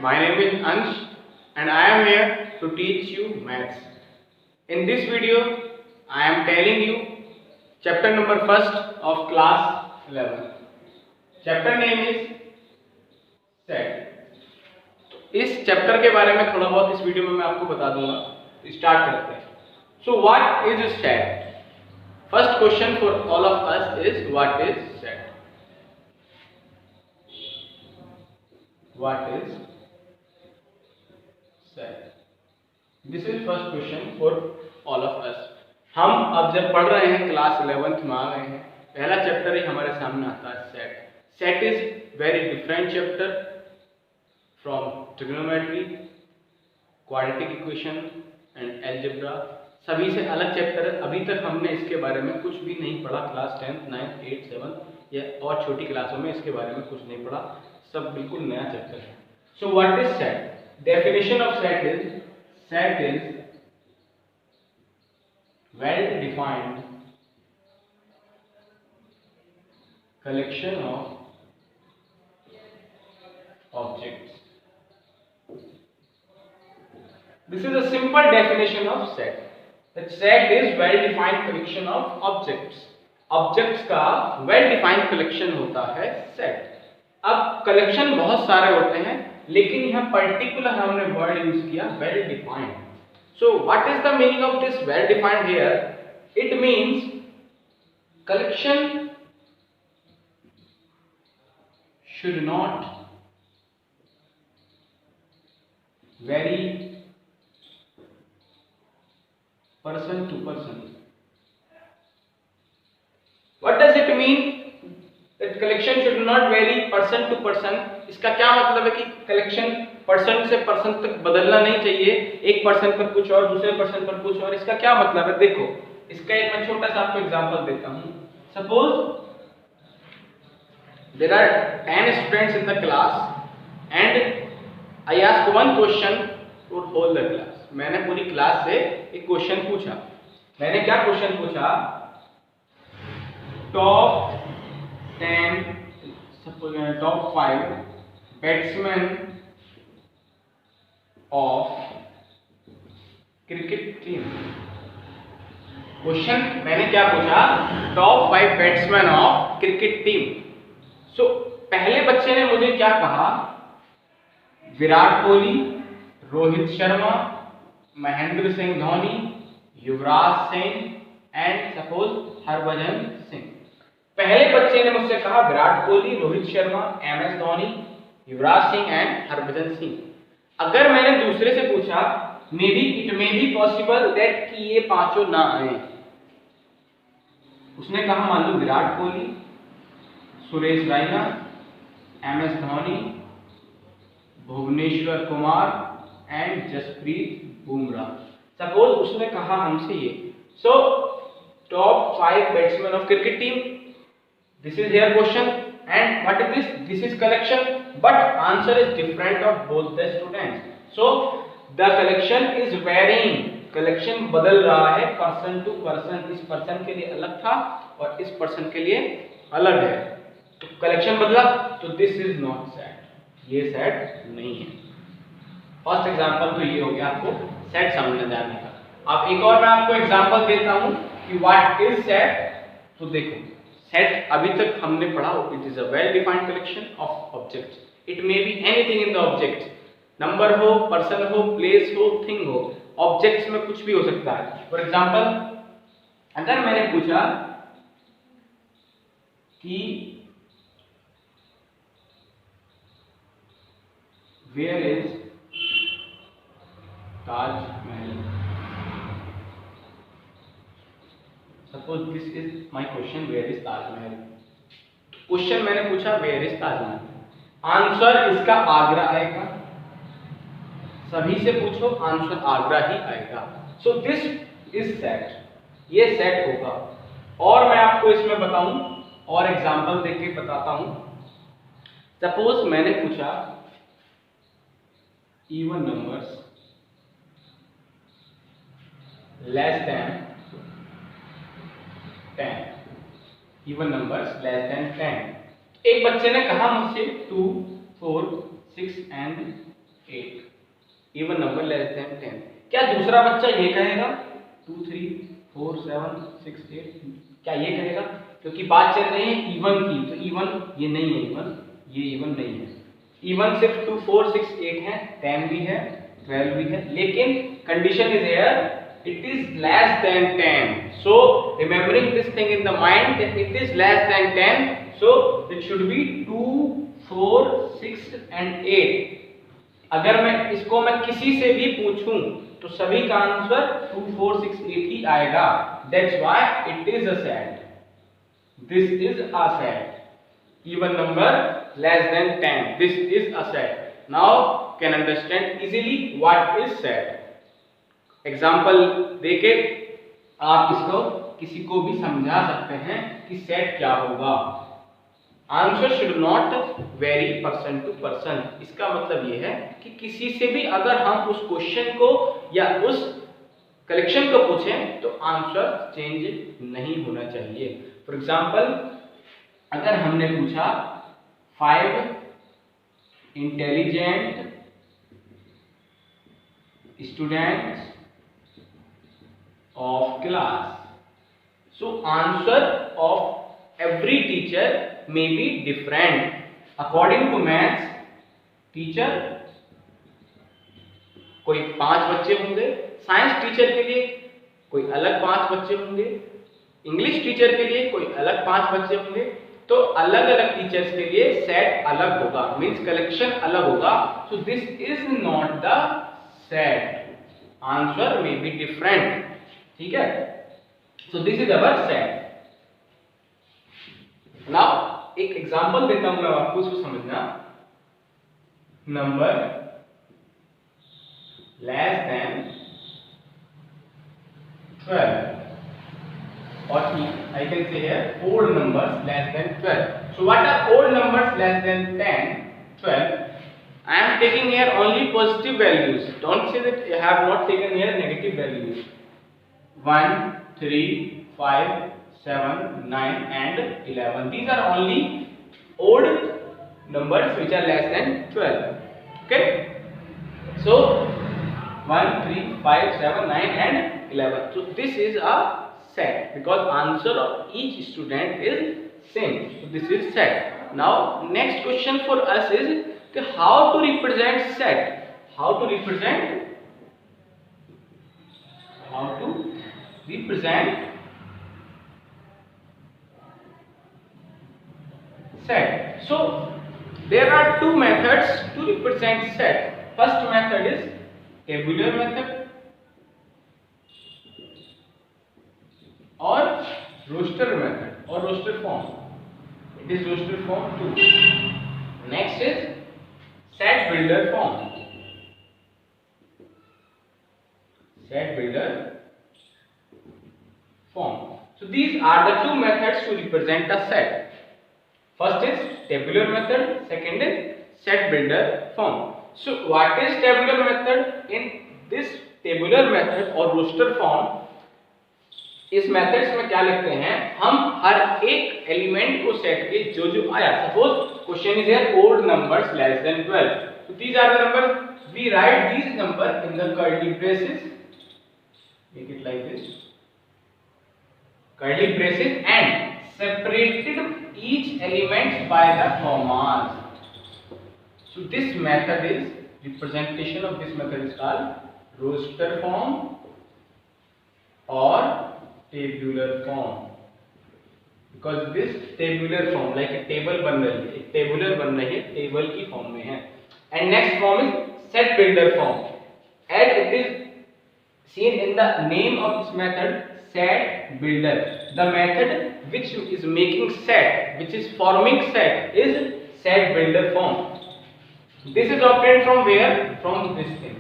My name is Ansh and I am here to teach you maths. In this video, I am telling you chapter number first of class 11. Chapter name is set. इस chapter के बारे में थोड़ा बहुत इस video में मैं आपको बता दूंगा. स्टार्ट करते हैं. So what is set? First question for all of us is what is set? What is set? This is first question for all of us. हम अब जब पढ़ रहे हैं क्लास 11th में आ गए हैं, पहला चैप्टर ही हमारे सामने आता है set. Set is very different chapter from trigonometry, quadratic equation and algebra. सभी से अलग चैप्टर है. अभी तक हमने इसके बारे में कुछ भी नहीं पढ़ा. Class 10th, 9th, 8th, 7th या और छोटी क्लासों में इसके बारे में कुछ नहीं पढ़ा. सब बिल्कुल नया चैप्टर है. So what is set? Definition of set is well defined collection of objects. This is a simple definition of set. The set is well defined collection of objects. Objects का well defined collection होता है set. अब collection बहुत सारे होते हैं, लेकिन यहाँ particular हमने word यूज किया well defined. So what is the meaning of this well defined here? It means collection should not vary person to person. What does it mean that collection should not vary person to person? इसका क्या मतलब है कि collection person से person तक बदलना नहीं चाहिए. एक पर्सन पर कुछ और, दूसरे पर्सन पर कुछ और. इसका क्या मतलब है? देखो, इसका एक मैं छोटा सा आपको एग्जांपल देता हूं. Suppose there are 10 students in the class and I ask one question for whole the class. मैंने पूरी क्लास से एक क्वेश्चन पूछा. मैंने क्या क्वेश्चन पूछा? Top 5 batsman of cricket team. Question मैंने क्या पूछा? Top 5 batsman of cricket team. So पहले बच्चे ने मुझे क्या कहा? Virat Kohli, Rohit Sharma, Mahendra Singh Dhoni, Yuvraj Singh and suppose Harbhajan Singh. पहले बच्चे ने मुझसे कहा विराट कोहली, रोहित शर्मा, MS धोनी, युवराज सिंह एंड हरभजन सिंह. अगर मैंने दूसरे से पूछा may be it may be possible that कि ये पांचों ना आए. उसने कहा मान लो Virat Kohli, Suresh Raina, MS Dhoni, Bhuvneshwar Kumar and Jasprit Bumrah. Suppose उसने कहा हमसे ये. So top 5 batsman of cricket team. This is here question and what is this? This is collection, but answer is different of both the students. So the collection is varying. collection बदल रहा है person to person. इस person के लिए अलग था और इस person के लिए अलग है. तो collection बदला, तो this is not set. ये set नहीं है. फर्स्ट एग्जांपल तो ये हो गया आपको set समझने जाने का. अब एक और मैं आपको एग्जांपल देता हूं कि what is set. तो देखो, सेट अभी तक हमने पढ़ा, it is a well defined collection of objects. It may be anything in the object. Number हो, पर्सन हो, प्लेस हो, थिंग हो. ऑब्जेक्ट्स में कुछ भी हो सकता है. फॉर एग्जांपल अगर मैंने पूछा कि where is Taj Mahal. Suppose this is my question, where is Taj Mahal. Question मैंने पूछा where is ताजमहल. आंसर इसका आगरा आएगा. सभी से पूछो आंसर आगरा ही आएगा. So this is set. ये सेट होगा. और मैं आपको इसमें बताऊं और एग्जांपल देके बताता हूं. सपोज मैंने पूछा even numbers less then 10. Even numbers less then 10. एक बच्चे ने कहा मुझसे 2, 4, 6 and 8 even number less than 10। क्या दूसरा बच्चा ये कहेगा 2 3 4 7 6 8? क्या ये कहेगा? क्योंकि बात चल रही है इवन की, तो इवन ये नहीं है, इवन ये इवन नहीं है। इवन सिर्फ 2 4 6 8 है, 10 भी है, 12 भी है, लेकिन condition is here it is less than 10. So remembering this thing in the mind that it is less than 10, so it should be 2 4 6 and 8. अगर मैं इसको मैं किसी से भी पूछूं तो सभी का आंसर 2 4 6 8 ही आएगा। That's why it is a set. This is a set. Even number less than 10. This is a set. Now can understand easily what is set. Example देके आप इसको किसी को भी समझा सकते हैं कि सेट क्या होगा। Answer should not vary person to person. इसका मतलब ये है कि किसी से भी अगर हम उस क्वेश्चन को या उस कलेक्शन को पूछें तो आंसर चेंज नहीं होना चाहिए। फॉर एग्जाम्पल अगर हमने पूछा 5 intelligent students of class, so answer of every teacher may be different. According to maths teacher कोई 5 बच्चे होंगे, साइंस टीचर के लिए कोई अलग 5 बच्चे होंगे, इंग्लिश टीचर के लिए कोई अलग 5 बच्चे होंगे। तो अलग अलग टीचर्स के लिए सेट अलग होगा, मींस कलेक्शन अलग होगा। So this is not the set, answer may be different. ठीक है, so this is our set. Now एक एग्जांपल देता हूं मैं आपको, उसको समझना। Number less than 12 or I can say here odd numbers less than 12. So what are odd numbers less than 10 12? I am taking here only positive values. Don't say that I have not taken here negative values. 1 3 5 7 9 and 11. These are only odd numbers which are less than 12. Okay, so 1 3 5 7 9 and 11. So this is a set because answer of each student is same. So this is set. Now next question for us is how to represent set. How to represent set. So there are two methods to represent set. First method is tabular method or roster method or roster form. It is roster form too. Next is set builder form. Set builder form. So these are the two methods to represent a set. First is tabular method, second is set builder form. So what is tabular method? In this tabular method or roster form, इस methods में क्या लिखते हैं हम, हर एक element को set के जो जो आया, suppose question is here odd numbers less than 12, so these are the numbers, we write these number in the curly braces, make it like this, curly braces, and separated each element by the commas. So this method is, representation of this method is called roster form or tabular form, because this tabular form like a table बन रही है, एक tabular बन रही है, table की form में है। And next form is set builder form, as it is seen in the name of this method, set builder. The method which is making set, which is forming set, is set builder form. This is obtained from where? From this thing,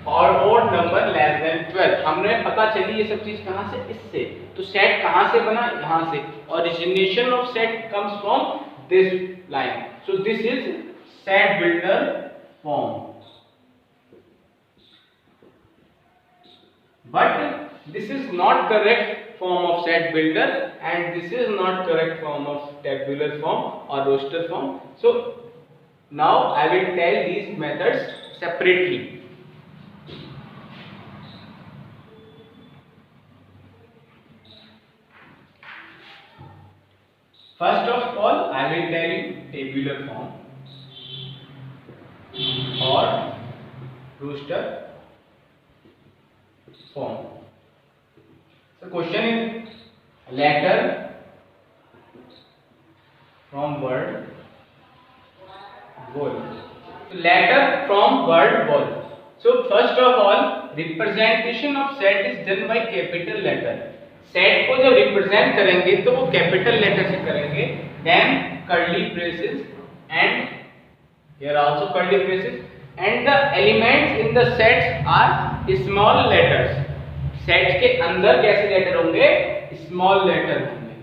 और odd number less than 12. हमने पता चली ये सब चीज कहाँ से, इससे। तो सेट कहाँ से बना, यहाँ से। Origination of set comes from this line. So this is set builder form. But this is not correct form of set builder, and this is not correct form of tabular form or roster form. So now I will tell these methods. separately. First of all, I will tell you tabular form or Brewster form. So question is letter from word wall. Letter from word wall. So first of all, representation of set is done by capital letter. Set को जब represent करेंगे तो वो capital letter से करेंगे. Then curly braces and here also curly braces and the elements in the sets are small letters. Set के अंदर कैसे लेटर होंगे? स्मॉल लेटर होंगे.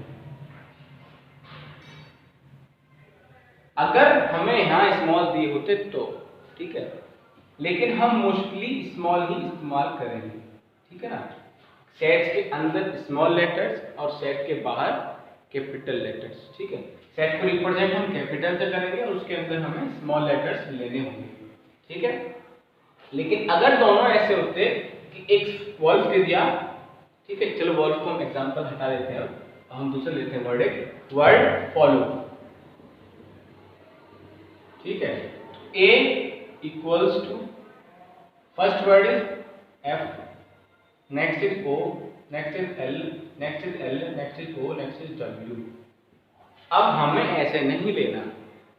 अगर हमें यहाँ स्मॉल दिए होते तो ठीक है, लेकिन हम मोस्टली स्मॉल ही इस्तेमाल करेंगे. ठीक है ना. सेट्स के अंदर स्मॉल लेटर्स और सेट के बाहर कैपिटल लेटर्स. ठीक है. सेट को रिप्रेजेंट हम कैपिटल से करेंगे और उसके अंदर हमें स्मॉल लेटर्स लेने होंगे. ठीक है. लेकिन अगर दोनों ऐसे होते कि एक वॉल्फ दे दिया, ठीक है, चलो वॉल्फ को हम एग्जांपल हटा देते हैं. अब हम दूसरा लेते हैं वर्ड. एक वर्ड फॉलो. ठीक है. A equals to first word is F, next is O, next is L, next is L, next is O, next is W. अब हमें ऐसे नहीं लेना.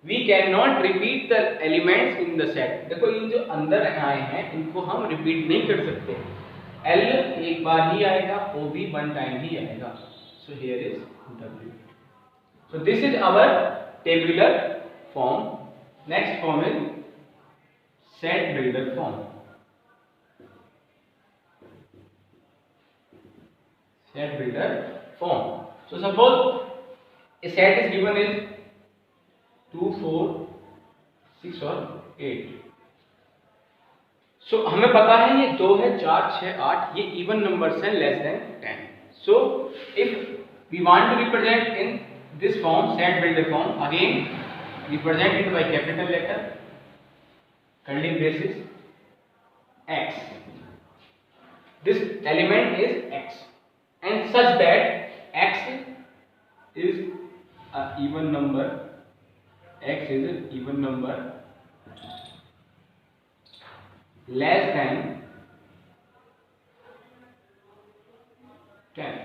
We cannot repeat the elements in the set. देखो ये जो अंदर आए हैं इनको हम रिपीट नहीं कर सकते. L एक बार ही आएगा, O भी वन टाइम ही आएगा. So here is W. So this is our tabular form. Next form is set builder form. Set builder form. So suppose a set is given is 2, 4, 6 और 8. So हमें पता है ये 2 है, 4, 6, 8 ये even numbers हैं less than 10. So if we want to represent in this form, set builder form, again represent it by capital letter, curly braces, X. This element is X. And such that X is an even number. X is an even number less than 10.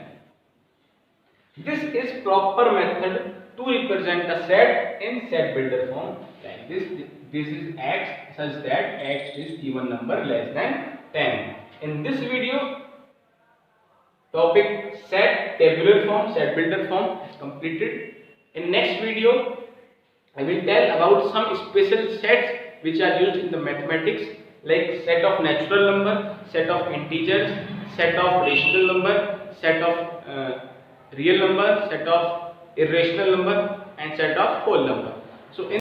This is proper method to represent a set in set builder form like this. This is X such that X is even number less than 10. In this video, topic set tabular form, set builder form is completed. In next video, I will tell about some special sets which are used in the mathematics, like set of natural number, set of integers, set of rational number, set of real number, set of irrational number, and set of whole number. So in